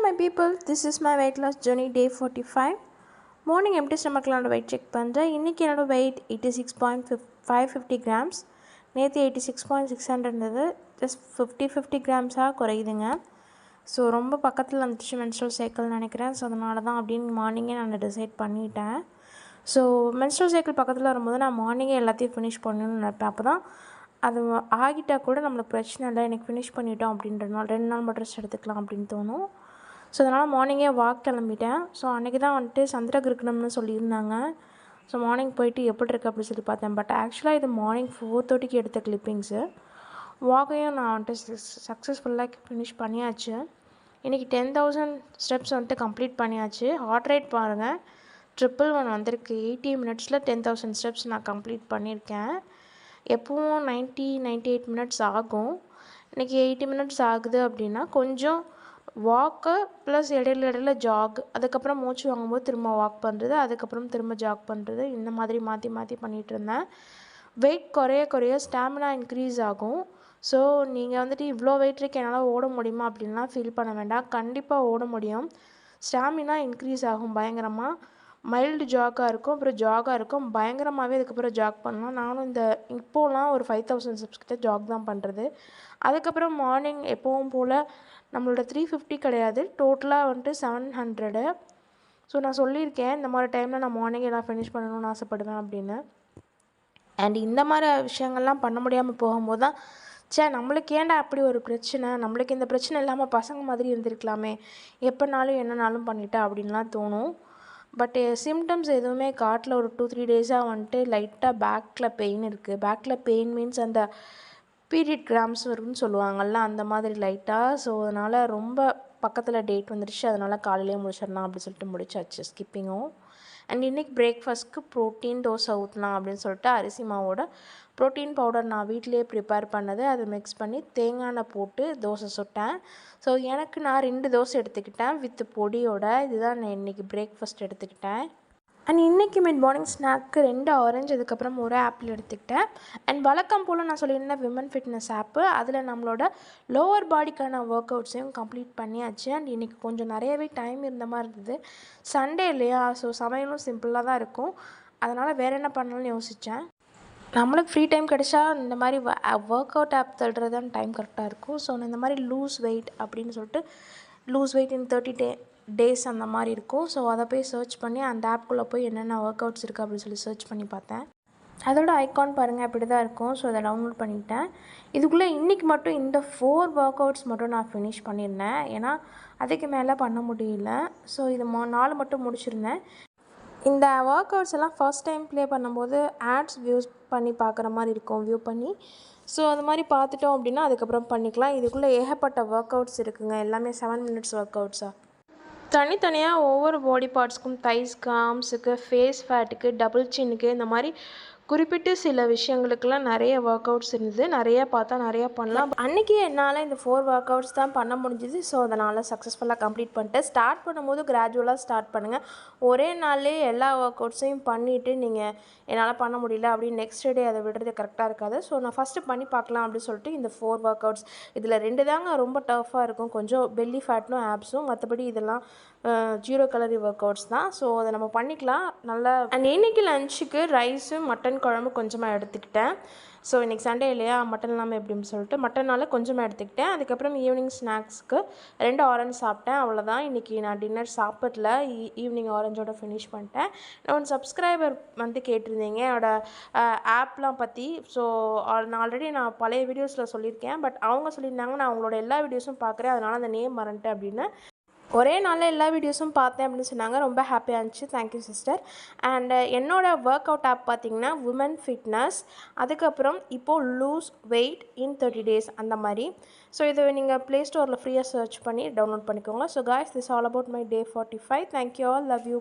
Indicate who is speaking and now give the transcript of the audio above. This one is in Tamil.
Speaker 1: my people, this is my weight loss journey day 45. Morning empty stomach weight check பண்ணுறேன். இன்றைக்கி என்னோட weight 86.550 grams. நேற்று 86.600 இருந்தது. ஜஸ்ட் 50 கிராம்ஸாக குறையுதுங்க. ஸோ ரொம்ப பக்கத்தில் வந்துச்சு மென்ஸ்ட்ரல் சைக்கிள்னு நினைக்கிறேன். ஸோ அதனால தான் அப்படின்னு மார்னிங்கே நான் டிசைட் பண்ணிட்டேன். ஸோ மென்ஸ்ட்ரல் சைக்கிள் பக்கத்தில் வரும்போது நான் மார்னிங்கே எல்லாத்தையும் ஃபினிஷ் பண்ணணும்னு நினைப்பேன். அப்போ தான் அது ஆகிட்டால் கூட நம்மளுக்கு பிரச்சனை இல்லை, எனக்கு ஃபினிஷ் பண்ணிட்டோம் அப்படின்றனால 2 நாள் மட்டும் ரெஸ்ட் எடுத்துக்கலாம் அப்படின்னு தோணும். ஸோ அதனால் மார்னிங்கே வாக் கிளம்பிட்டேன். ஸோ அன்றைக்கி தான் வந்துட்டு சந்திர கிரகணம்னு சொல்லியிருந்தாங்க. ஸோ மார்னிங் போயிட்டு எப்படி இருக்குது அப்படின்னு சொல்லி பார்த்தேன். பட் ஆக்சுவலாக இது மார்னிங் 4:30க்கு எடுத்த கிளிப்பிங்ஸு. வாக்கையும் நான் வந்துட்டு சக்ஸஸ்ஃபுல்லாக ஃபினிஷ் பண்ணியாச்சு. இன்றைக்கி 10,000 ஸ்டெப்ஸ் வந்துட்டு கம்ப்ளீட் பண்ணியாச்சு. ஹார்ட் ரேட் பாருங்கள், 111 வந்திருக்கு. 80 மினிட்ஸில் 10,000 ஸ்டெப்ஸ் நான் கம்ப்ளீட் பண்ணியிருக்கேன். எப்போவும் 98 மினிட்ஸ் ஆகும். இன்றைக்கி 80 மினிட்ஸ் ஆகுது அப்படின்னா கொஞ்சம் வாக்கு ப்ளஸ் இடையில ஜாக், அதுக்கப்புறம் மூச்சு வாங்கும்போது திரும்ப வாக் பண்ணுறது, அதுக்கப்புறம் திரும்ப ஜாக் பண்ணுறது, இந்த மாதிரி மாற்றி மாற்றி பண்ணிகிட்டு இருந்தேன். வெயிட் குறைய ஸ்டாமினா இன்க்ரீஸ் ஆகும். ஸோ நீங்கள் வந்துட்டு இவ்வளோ வெயிட் இருக்கு என்னால் ஓட முடியுமா அப்படின்லாம் ஃபீல் பண்ண வேண்டாம். கண்டிப்பாக ஓட முடியும். ஸ்டாமினா இன்க்ரீஸ் ஆகும் பயங்கரமாக. மைல்டு ஜாக்காக இருக்கும், அப்புறம் ஜாகாக இருக்கும், பயங்கரமாகவே அதுக்கப்புறம் ஜாக் பண்ணலாம். நானும் இப்போலாம் ஒரு 5,000 ஸ்டெப்ஸ் கிட்ட ஜாக் தான் பண்ணுறது. அதுக்கப்புறம் மார்னிங் எப்போவும் போல் நம்மளோட 350 கிடையாது, டோட்டலாக வந்துட்டு 700. ஸோ நான் சொல்லியிருக்கேன் இந்த மாதிரி டைமில் நான் மார்னிங்கே நான் ஃபினிஷ் பண்ணணும்னு ஆசைப்படுவேன் அப்படின்னு. அண்ட் இந்த மாதிரி விஷயங்கள்லாம் பண்ண முடியாமல் போகும்போது தான் நம்மளுக்கு ஏன்டா அப்படி ஒரு பிரச்சனை, நம்மளுக்கு இந்த பிரச்சனை இல்லாமல் பசங்க மாதிரி இருந்திருக்கலாமே, எப்போனாலும் என்னனாலும் பண்ணிட்டா அப்படின்லாம் தோணும். பட் சிம்டம்ஸ் எதுவுமே காட்டில் ஒரு 2-3 டேஸாக வந்துட்டு லைட்டாக பேக்கில் பெயின் இருக்குது. பேக்கில் பெயின் மீன்ஸ் அந்த பீரியட் கிராம்ஸ் வரும்னு சொல்லுவாங்கள்ல, அந்த மாதிரி லைட்டாக. ஸோ அதனால் ரொம்ப பக்கத்தில் டேட் வந்துடுச்சு, அதனால் காலையிலேயே முடிச்சிடலாம் அப்படின்னு சொல்லிட்டு முடிச்சாச்சு ஸ்கிப்பிங்கும். அண்ட் இன்றைக்கி பிரேக்ஃபாஸ்ட்க்கு ப்ரோட்டீன் தோசை ஊற்றலாம் அப்படின்னு சொல்லிட்டு அரிசி மாவோட ப்ரோட்டீன் பவுடர் நான் வீட்டிலேயே ப்ரிப்பேர் பண்ணது, அதை மிக்ஸ் பண்ணி தேங்காய் எண்ணெய் போட்டு தோசை சுட்டேன். ஸோ எனக்கு நான் 2 தோசை எடுத்துக்கிட்டேன் வித் பொடியோட. இதுதான் நான் இன்றைக்கி பிரேக்ஃபாஸ்ட் எடுத்துக்கிட்டேன். அண்ட் இன்றைக்கி மிட் மார்னிங் ஸ்நாக்கு 2 ஆரஞ்சு, அதுக்கப்புறம் ஒரு ஆப்பிள் எடுத்துக்கிட்டேன். அண்ட் வழக்கம் போல் நான் சொல்லியிருந்தேன் விமன் ஃபிட்னஸ் ஆப்பு, அதில் நம்மளோட லோவர் பாடிக்கான ஒர்க் அவுட்ஸையும் கம்ப்ளீட் பண்ணியாச்சு. அண்ட் இன்றைக்கி கொஞ்சம் நிறையவே டைம் இருந்த மாதிரி இருந்தது, சண்டே இல்லையா. ஸோ சமையலும் சிம்பிளாக தான் இருக்கும், அதனால் வேறு என்ன பண்ணலாம்னு யோசித்தேன். நம்மளுக்கு ஃப்ரீ டைம் கிடைச்சா இந்த மாதிரி ஒர்க் அவுட் ஆப் தள்ளுறது தான் டைம் கரெக்டாக இருக்கும். ஸோ நான் இந்த மாதிரி லூஸ் வெயிட் அப்படின்னு சொல்லிட்டு லூஸ் வெயிட் இன் 30 டேஸ் அந்த மாதிரி இருக்கும். ஸோ அதை போய் சர்ச் பண்ணி அந்த ஆப்குள்ளே போய் என்னென்ன ஒர்க் அவுட்ஸ் இருக்குது அப்படின்னு சொல்லி சர்ச் பண்ணி பார்த்தேன். அதோட ஐக்கான் பாருங்கள் அப்படி தான் இருக்கும். ஸோ அதை டவுன்லோட் பண்ணிட்டேன். இதுக்குள்ளே இன்றைக்கி மட்டும் இந்த 4 ஒர்க் அவுட்ஸ் மட்டும் நான் ஃபினிஷ் பண்ணியிருந்தேன், ஏன்னா அதுக்கு மேலே பண்ண முடியல. ஸோ இது 4 மட்டும் முடிச்சிருந்தேன். இந்த ஒர்க் அவுட்ஸ் எல்லாம் ஃபர்ஸ்ட் டைம் ப்ளே பண்ணும்போது ஆட்ஸ் வியூஸ் பண்ணி பார்க்குற மாதிரி இருக்கும், வியூ பண்ணி. ஸோ அது மாதிரி பார்த்துட்டோம் அப்படின்னா அதுக்கப்புறம் பண்ணிக்கலாம். இதுக்குள்ளே ஏகப்பட்ட ஒர்க் அவுட்ஸ் இருக்குங்க, எல்லாமே 7 மினிட்ஸ் ஒர்க் அவுட்ஸாக. தனித்தனியாக ஒவ்வொரு பாடி பார்ட்ஸ்க்கும், தைஸ்க்கு, ஆர்ம்ஸுக்கு, ஃபேஸ் ஃபேட்டுக்கு, டபுள் சின்னுக்கு, இந்த மாதிரி குறிப்பிட்டு சில விஷயங்களுக்கெல்லாம் நிறைய ஒர்க் அவுட்ஸ் இருந்தது. நிறையா பார்த்தா நிறையா பண்ணலாம். அன்றைக்கி என்னால் இந்த 4 ஒர்க் அவுட்ஸ் தான் பண்ண முடிஞ்சுது. ஸோ அதனால் சக்ஸஸ்ஃபுல்லாக கம்ப்ளீட் பண்ணிட்டேன். ஸ்டார்ட் பண்ணும்போது கிராஜுவலாக ஸ்டார்ட் பண்ணுங்கள். ஒரே நாள்லேயே எல்லா ஒர்க் அவுட்ஸையும் பண்ணிவிட்டு நீங்கள் என்னால் பண்ண முடியல அப்படின்னு நெக்ஸ்ட் டே அதை விடுறது கரெக்டாக இருக்காது. ஸோ நான் ஃபஸ்ட்டு பண்ணி பார்க்கலாம் அப்படின்னு சொல்லிட்டு இந்த 4 ஒர்க் அவுட்ஸ், இதில் 2 தாங்க ரொம்ப டஃப்பாக இருக்கும், கொஞ்சம் பெல்லி ஃபேட்னும் ஆப்ஸும். மற்றபடி இதெல்லாம் 0 கலரி ஒர்க் அவுட்ஸ் தான். ஸோ அதை நம்ம பண்ணிக்கலாம் நல்லா. அண்ட் இன்றைக்கி லஞ்சுக்கு ரைஸும் மட்டன் குழம்பு கொஞ்சமாக எடுத்துக்கிட்டேன். ஸோ இன்றைக்கி சண்டே இல்லையா, மட்டன் இல்லாமல் எப்படின்னு சொல்லிட்டு மட்டனால் கொஞ்சமாக எடுத்துக்கிட்டேன். அதுக்கப்புறம் ஈவினிங் ஸ்நாக்ஸ்க்கு 2 ஆரஞ்சு சாப்பிட்டேன், அவ்வளோதான். இன்றைக்கி நான் டின்னர் சாப்பிடல, ஈவினிங் ஆரஞ்சோட ஃபினிஷ் பண்ணிட்டேன். நான் சப்ஸ்கிரைபர் வந்து கேட்டிருந்தீங்க என்னோட ஆப்லாம் பற்றி. ஸோ நான் ஆல்ரெடி பழைய வீடியோஸில் சொல்லியிருக்கேன், பட் அவங்க சொல்லியிருந்தாங்க நான் அவங்களோட எல்லா வீடியோஸும் பார்க்குறேன், அதனால் அந்த நேம் மறந்துட்டேன் அப்படின்னு. ஒரே நாளில் எல்லா வீடியோஸும் பார்த்தேன் அப்படின்னு சொன்னாங்க. ரொம்ப ஹாப்பியாக இருந்துச்சு, தேங்க்யூ சிஸ்டர். அண்ட் என்னோடய ஒர்க் அவுட் ஆப் பார்த்திங்கன்னா விமன் ஃபிட்னஸ், அதுக்கப்புறம் இப்போது லூஸ் வெயிட் இன் 30 டேஸ் அந்த மாதிரி. ஸோ இதை நீங்கள் ப்ளே ஸ்டோரில் ஃப்ரீயாக சர்ச் பண்ணி டவுன்லோட் பண்ணிக்கோங்க. So guys, this all about my day 45. Thank you all, love you.